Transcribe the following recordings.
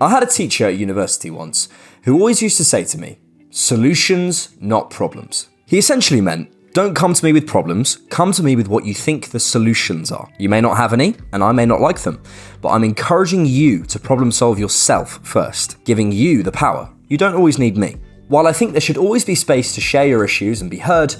I had a teacher at university once who always used to say to me, "Solutions, not problems." He essentially meant, don't come to me with problems, come to me with what you think the solutions are. You may not have any, and I may not like them, but I'm encouraging you to problem solve yourself first, giving you the power. You don't always need me. While I think there should always be space to share your issues and be heard,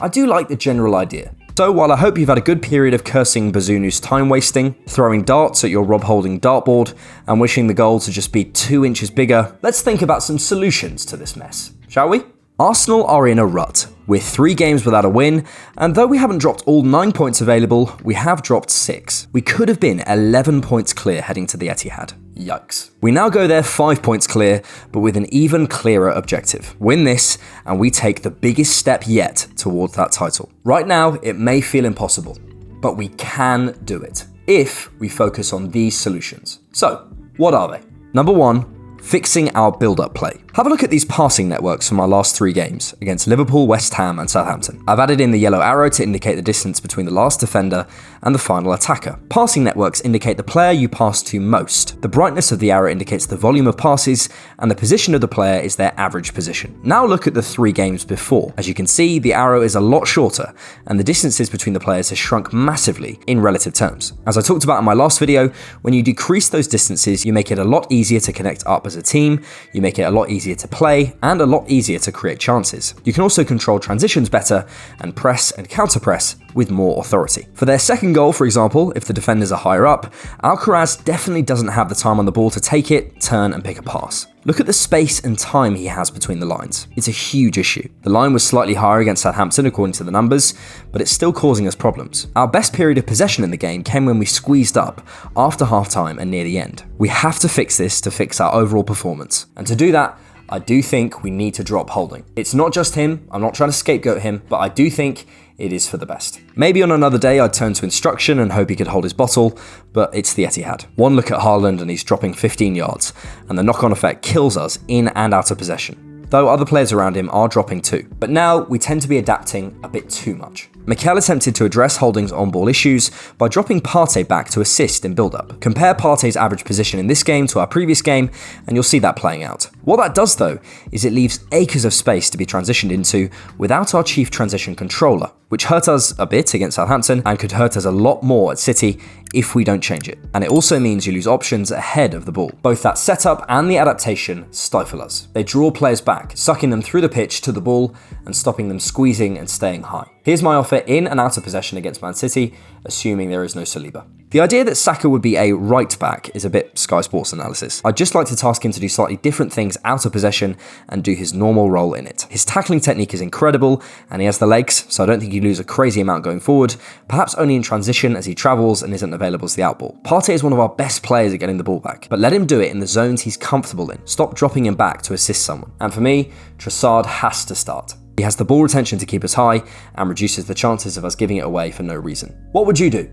I do like the general idea. So while I hope you've had a good period of cursing Bazunu's time wasting, throwing darts at your Rob Holding dartboard, and wishing the goal to just be 2 inches bigger, let's think about some solutions to this mess, shall we? Arsenal are in a rut. We're 3 games without a win, and though we haven't dropped all 9 points available, we have dropped 6. We could have been 11 points clear heading to the Etihad. Yikes. We now go there 5 points clear, but with an even clearer objective. Win this, and we take the biggest step yet towards that title. Right now, it may feel impossible, but we can do it, if we focus on these solutions. So, what are they? Number 1, fixing our build-up play. Have a look at these passing networks from our last 3 games against Liverpool, West Ham and Southampton. I've added in the yellow arrow to indicate the distance between the last defender and the final attacker. Passing networks indicate the player you pass to most. The brightness of the arrow indicates the volume of passes, and the position of the player is their average position. Now look at the 3 games before. As you can see, the arrow is a lot shorter, and the distances between the players has shrunk massively in relative terms. As I talked about in my last video, when you decrease those distances, you make it a lot easier to connect up as a team, you make it a lot easier to play, and a lot easier to create chances. You can also control transitions better, and press and counter-press with more authority. For their second goal, for example, if the defenders are higher up, Alcaraz definitely doesn't have the time on the ball to take it, turn and pick a pass. Look at the space and time he has between the lines. It's a huge issue. The line was slightly higher against Southampton according to the numbers, but it's still causing us problems. Our best period of possession in the game came when we squeezed up after half-time and near the end. We have to fix this to fix our overall performance. And to do that, I do think we need to drop Holding. It's not just him, I'm not trying to scapegoat him, but I do think it is for the best. Maybe on another day I'd turn to instruction and hope he could hold his bottle, but it's the Etihad. One look at Haaland and he's dropping 15 yards, and the knock-on effect kills us in and out of possession. Though other players around him are dropping too. But now we tend to be adapting a bit too much. Mikel attempted to address Holding's on-ball issues by dropping Partey back to assist in build-up. Compare Partey's average position in this game to our previous game, and you'll see that playing out. What that does though, is it leaves acres of space to be transitioned into without our chief transition controller, which hurt us a bit against Southampton and could hurt us a lot more at City if we don't change it. And it also means you lose options ahead of the ball. Both that setup and the adaptation stifle us. They draw players back, sucking them through the pitch to the ball and stopping them squeezing and staying high. Here's my offer in and out of possession against Man City, assuming there is no Saliba. The idea that Saka would be a right back is a bit Sky Sports analysis. I'd just like to task him to do slightly different things out of possession and do his normal role in it. His tackling technique is incredible and he has the legs, so I don't think he'd lose a crazy amount going forward, perhaps only in transition as he travels and isn't available as the outball. Partey is one of our best players at getting the ball back, but let him do it in the zones he's comfortable in. Stop dropping him back to assist someone. And for me, Trossard has to start. He has the ball retention to keep us high and reduces the chances of us giving it away for no reason. What would you do?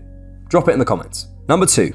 Drop it in the comments. Number 2,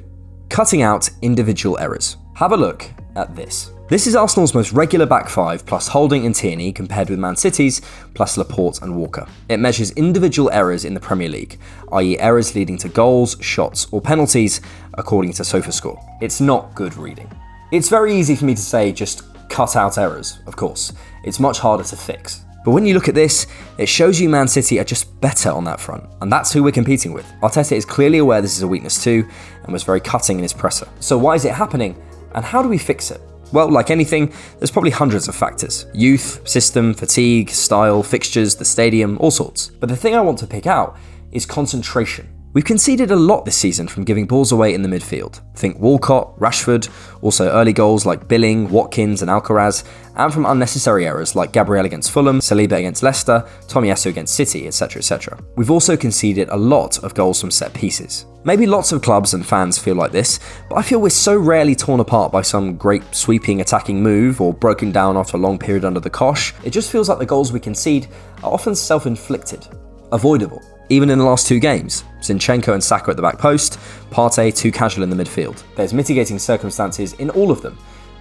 cutting out individual errors. Have a look at this. This is Arsenal's most regular back 5 plus Holding and Tierney compared with Man City's plus Laporte and Walker. It measures individual errors in the Premier League, i.e. errors leading to goals, shots or penalties according to SofaScore. It's not good reading. It's very easy for me to say just cut out errors, of course. It's much harder to fix. But when you look at this, it shows you Man City are just better on that front, and that's who we're competing with. Arteta is clearly aware this is a weakness too, and was very cutting in his presser. So why is it happening, and how do we fix it? Well, like anything, there's probably hundreds of factors. Youth, system, fatigue, style, fixtures, the stadium, all sorts. But the thing I want to pick out is concentration. We've conceded a lot this season from giving balls away in the midfield. Think Walcott, Rashford, also early goals like Billing, Watkins and Alcaraz, and from unnecessary errors like Gabriel against Fulham, Saliba against Leicester, Tomiyasu against City, etc, etc. We've also conceded a lot of goals from set pieces. Maybe lots of clubs and fans feel like this, but I feel we're so rarely torn apart by some great sweeping attacking move or broken down after a long period under the cosh. It just feels like the goals we concede are often self-inflicted, avoidable. Even in the last 2 games, Zinchenko and Saka at the back post, Partey too casual in the midfield. There's mitigating circumstances in all of them,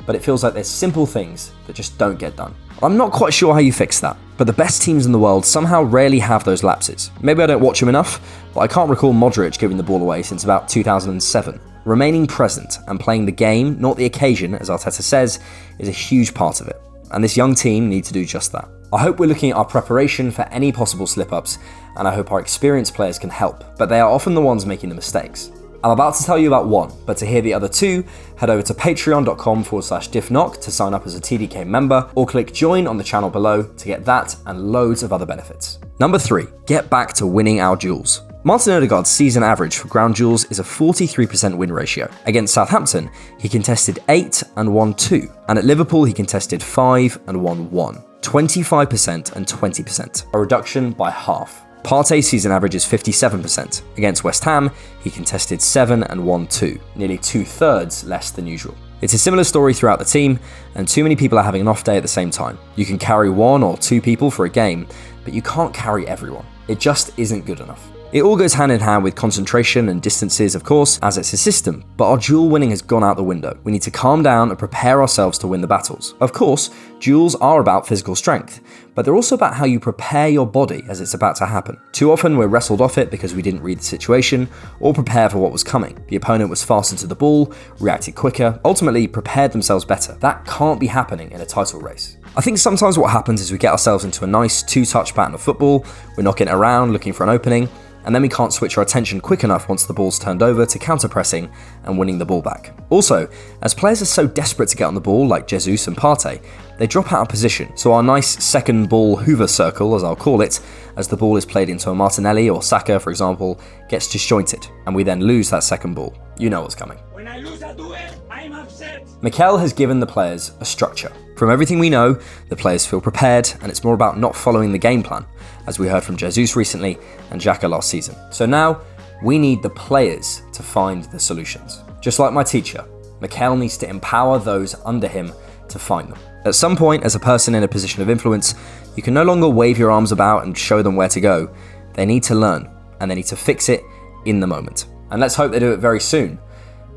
but it feels like there's simple things that just don't get done. I'm not quite sure how you fix that, but the best teams in the world somehow rarely have those lapses. Maybe I don't watch them enough, but I can't recall Modric giving the ball away since about 2007. Remaining present and playing the game, not the occasion, as Arteta says, is a huge part of it. And this young team need to do just that. I hope we're looking at our preparation for any possible slip-ups, and I hope our experienced players can help, but they are often the ones making the mistakes. I'm about to tell you about one, but to hear the other two, head over to patreon.com/differentknock to sign up as a TDK member, or click join on the channel below to get that and loads of other benefits. Number 3, get back to winning our duels. Martin Odegaard's season average for ground duels is a 43% win ratio. Against Southampton, he contested 8 and won 2, and at Liverpool he contested 5 and won 1. 25% and 20%, a reduction by half. Partey's season average is 57%. Against West Ham, he contested 7 and won 2, nearly 2/3 less than usual. It's a similar story throughout the team, and too many people are having an off day at the same time. You can carry 1 or 2 people for a game, but you can't carry everyone. It just isn't good enough. It all goes hand in hand with concentration and distances, of course, as it's a system, but our duel winning has gone out the window. We need to calm down and prepare ourselves to win the battles. Of course, duels are about physical strength, but they're also about how you prepare your body as it's about to happen. Too often we're wrestled off it because we didn't read the situation or prepare for what was coming. The opponent was faster to the ball, reacted quicker, ultimately prepared themselves better. That can't be happening in a title race. I think sometimes what happens is we get ourselves into a nice two-touch pattern of football, we're knocking it around looking for an opening, and then we can't switch our attention quick enough once the ball's turned over to counter-pressing and winning the ball back. Also, as players are so desperate to get on the ball, like Jesus and Partey, they drop out of position, so our nice second ball Hoover circle, as I'll call it, as the ball is played into a Martinelli or Saka, for example, gets disjointed, and we then lose that second ball. You know what's coming. When I lose a duel, I'm upset. Mikel has given the players a structure. From everything we know, the players feel prepared, and it's more about not following the game plan, as we heard from Jesus recently and Xhaka last season. So now, we need the players to find the solutions. Just like my teacher, Mikel needs to empower those under him to find them. At some point, as a person in a position of influence, you can no longer wave your arms about and show them where to go. They need to learn, and they need to fix it in the moment. And let's hope they do it very soon.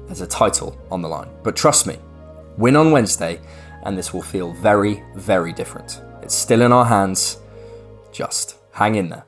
There's a title on the line. But trust me, win on Wednesday, and this will feel very, very different. It's still in our hands. Just hang in there.